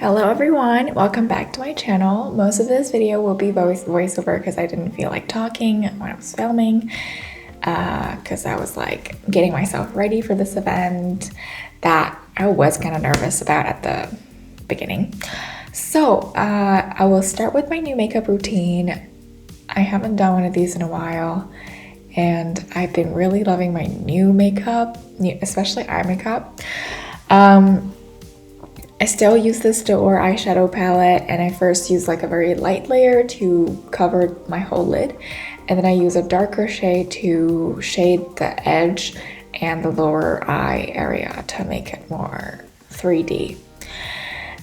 Hello everyone, welcome back to my channel. Most of this video will be voiceover because I didn't feel like talking when I was filming because I was like getting myself ready for this event that I was kind of nervous about at the beginning. So I will start with my new makeup routine. I haven't done one of these in a while and I've been really loving my new makeup, especially eye makeup. I still use this Dior eyeshadow palette, and I first use like a very light layer to cover my whole lid, and then I use a darker shade to shade the edge and the lower eye area to make it more 3D.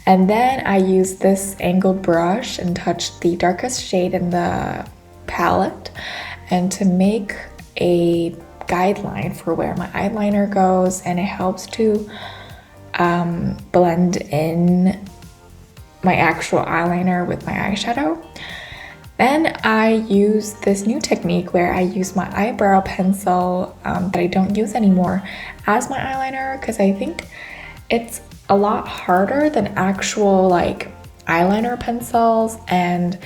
And then I use this angled brush and touch the darkest shade in the palette and to make a guideline for where my eyeliner goes, and it helps to blend in my actual eyeliner with my eyeshadow. Then I use this new technique where I use my eyebrow pencil that I don't use anymore as my eyeliner because I think it's a lot harder than actual like eyeliner pencils, and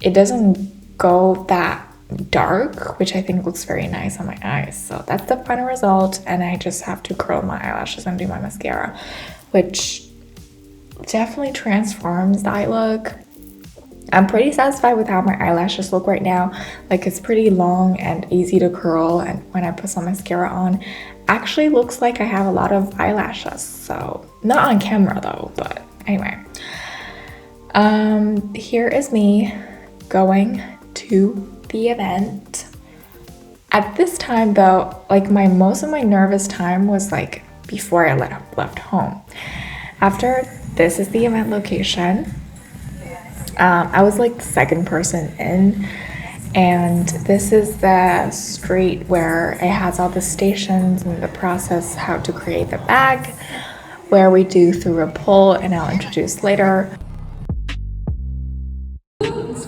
it doesn't go that dark, which I think looks very nice on my eyes. So that's the final result, and I just have to curl my eyelashes and do my mascara, which definitely transforms the eye look. I'm pretty satisfied with how my eyelashes look right now. Like, it's pretty long and easy to curl, and when I put some mascara on, actually looks like I have a lot of eyelashes. So not on camera though, but anyway. Here is me going to the event. At this time though, like most of my nervous time was like before I left home. After this is the event location. I was like the second person in, and this is the street where it has all the stations and the process how to create the bag, where we do through a poll, and I'll introduce later.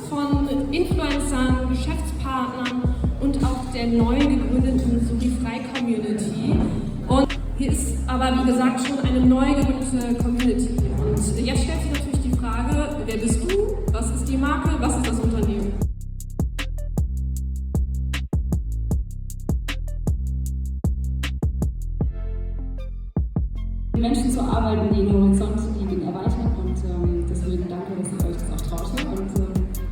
Von Influencern, Geschäftspartnern und auch der neu gegründeten SURI FREY Community. Und hier ist aber, wie gesagt, schon eine neu gegründete Community. Und jetzt stellt sich natürlich die Frage, wer bist du? Was ist die Marke? Was ist das Unternehmen? Menschen zu arbeiten, die den Horizont, die den erweitern, und deswegen danke, dass ihr euch das auch traut.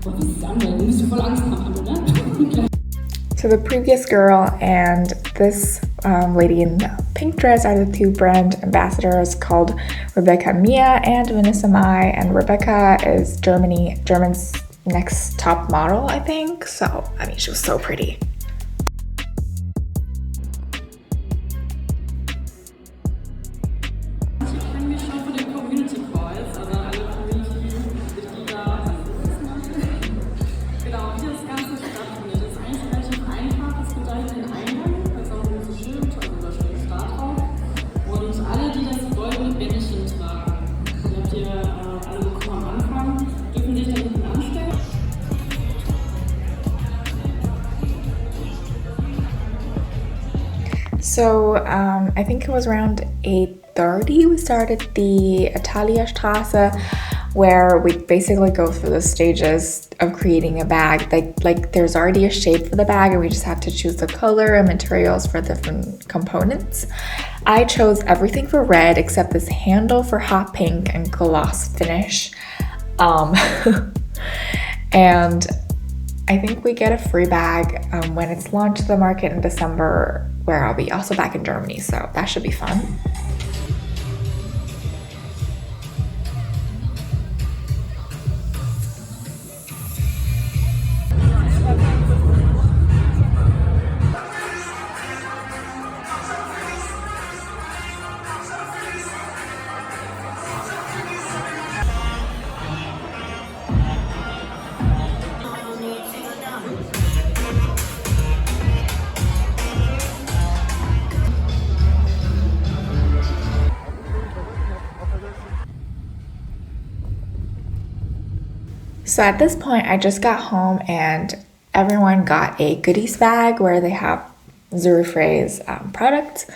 Und wie ist es anmelden? Müsst ihr voll Angst haben, oder? So the previous girl and this lady in the pink dress are the two brand ambassadors called Rebecca Mia and Vanessa Mai, and Rebecca is German's next top model, I think. So, I mean, she was so pretty. So I think it was around 8:30 we started the Italia Straße, where we basically go through the stages of creating a bag. Like there's already a shape for the bag and we just have to choose the color and materials for different components. I chose everything for red except this handle for hot pink and gloss finish. And I think we get a free bag when it's launched to the market in December, where I'll be also back in Germany, so that should be fun. So at this point, I just got home and everyone got a goodies bag where they have SURI FREY's products.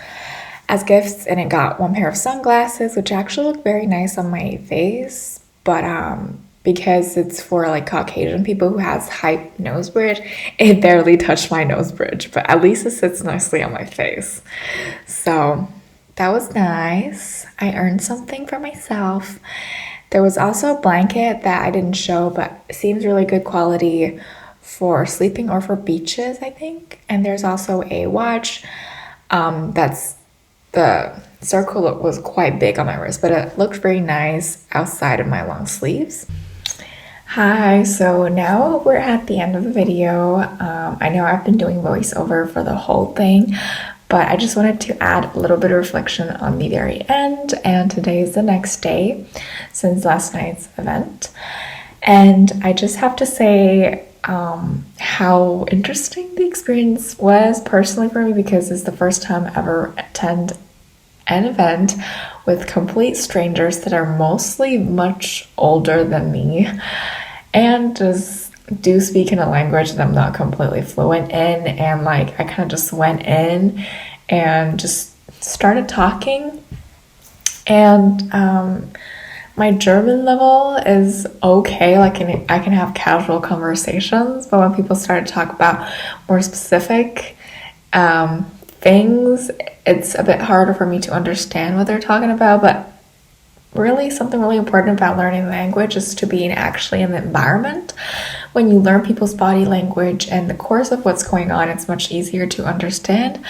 as gifts, and it got one pair of sunglasses, which actually look very nice on my face, but because it's for like Caucasian people who has high nose bridge, it barely touched my nose bridge, but at least it sits nicely on my face. So that was nice. I earned something for myself. There was also a blanket that I didn't show, but it seems really good quality for sleeping or for beaches, I think. And there's also a watch. That's the circle was quite big on my wrist, but it looked very nice outside of my long sleeves. Hi, so now we're at the end of the video. I know I've been doing voiceover for the whole thing, but I just wanted to add a little bit of reflection on the very end, and today is the next day since last night's event. And I just have to say how interesting the experience was personally for me, because it's the first time I ever attend an event with complete strangers that are mostly much older than me and just do speak in a language that I'm not completely fluent in. And like I kind of just went in and just started talking, and my German level is okay. Like I can have casual conversations, but when people start to talk about more specific things, it's a bit harder for me to understand what they're talking about. But really, something really important about learning language is to be actually in the environment. When you learn people's body language and the course of what's going on, it's much easier to understand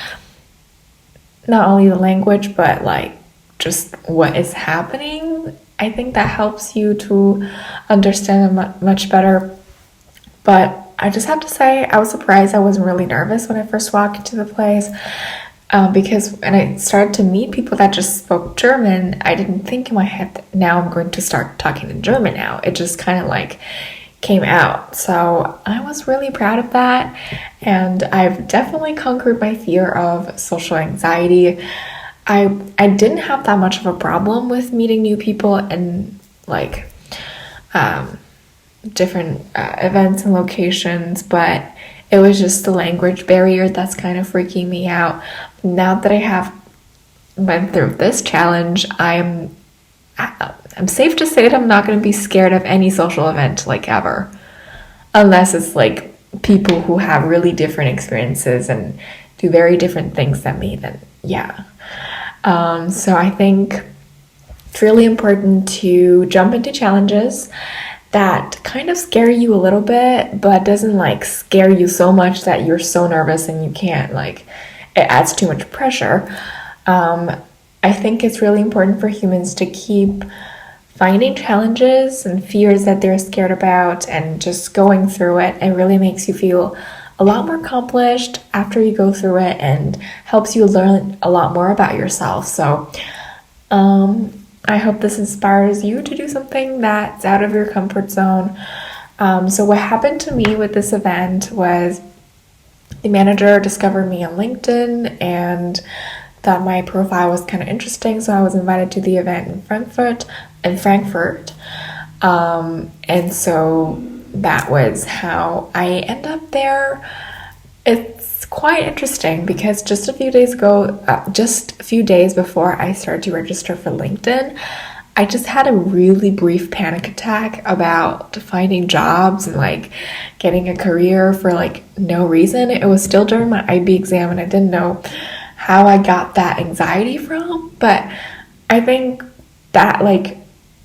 not only the language, but like just what is happening. I think that helps you to understand it much better. But I just have to say, I was surprised. I wasn't really nervous when I first walked into the place. Because when I started to meet people that just spoke German, I didn't think in my head that now I'm going to start talking in German now. It just kind of like came out. So I was really proud of that. And I've definitely conquered my fear of social anxiety. I didn't have that much of a problem with meeting new people and like different events and locations, but it was just the language barrier that's kind of freaking me out. Now that I have went through this challenge, I'm safe to say that I'm not going to be scared of any social event like ever, unless it's like people who have really different experiences and do very different things than me. Then yeah. So I think it's really important to jump into challenges that kind of scare you a little bit, but doesn't like scare you so much that you're so nervous and you can't, like, it adds too much pressure. I think it's really important for humans to keep finding challenges and fears that they're scared about and just going through it. It really makes you feel a lot more accomplished after you go through it and helps you learn a lot more about yourself. So I hope this inspires you to do something that's out of your comfort zone. So what happened to me with this event was the manager discovered me on LinkedIn and thought my profile was kind of interesting, so I was invited to the event in Frankfurt. And so that was how I ended up there. It's quite interesting because just a few days before I started to register for LinkedIn, I just had a really brief panic attack about finding jobs and like getting a career for like no reason. It was still during my IB exam and I didn't know how I got that anxiety from, but I think that like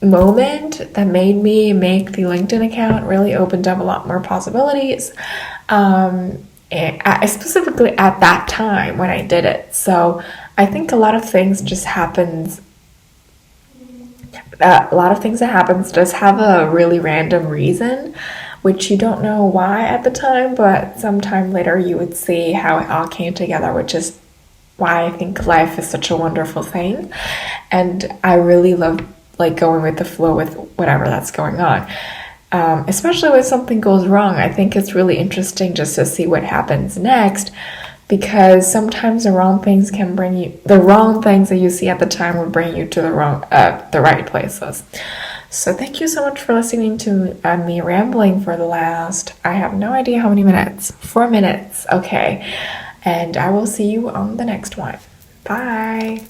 moment that made me make the LinkedIn account really opened up a lot more possibilities, and specifically at that time when I did it. So I think a lot of things that happens does have a really random reason, which you don't know why at the time, but sometime later you would see how it all came together, which is why I think life is such a wonderful thing. And I really love like going with the flow with whatever that's going on. Especially when something goes wrong, I think it's really interesting just to see what happens next, because sometimes the wrong things that you see at the time will bring you to the right places. So thank you so much for listening to me rambling for the last, I have no idea how many minutes, 4 minutes, okay. And I will see you on the next one. Bye!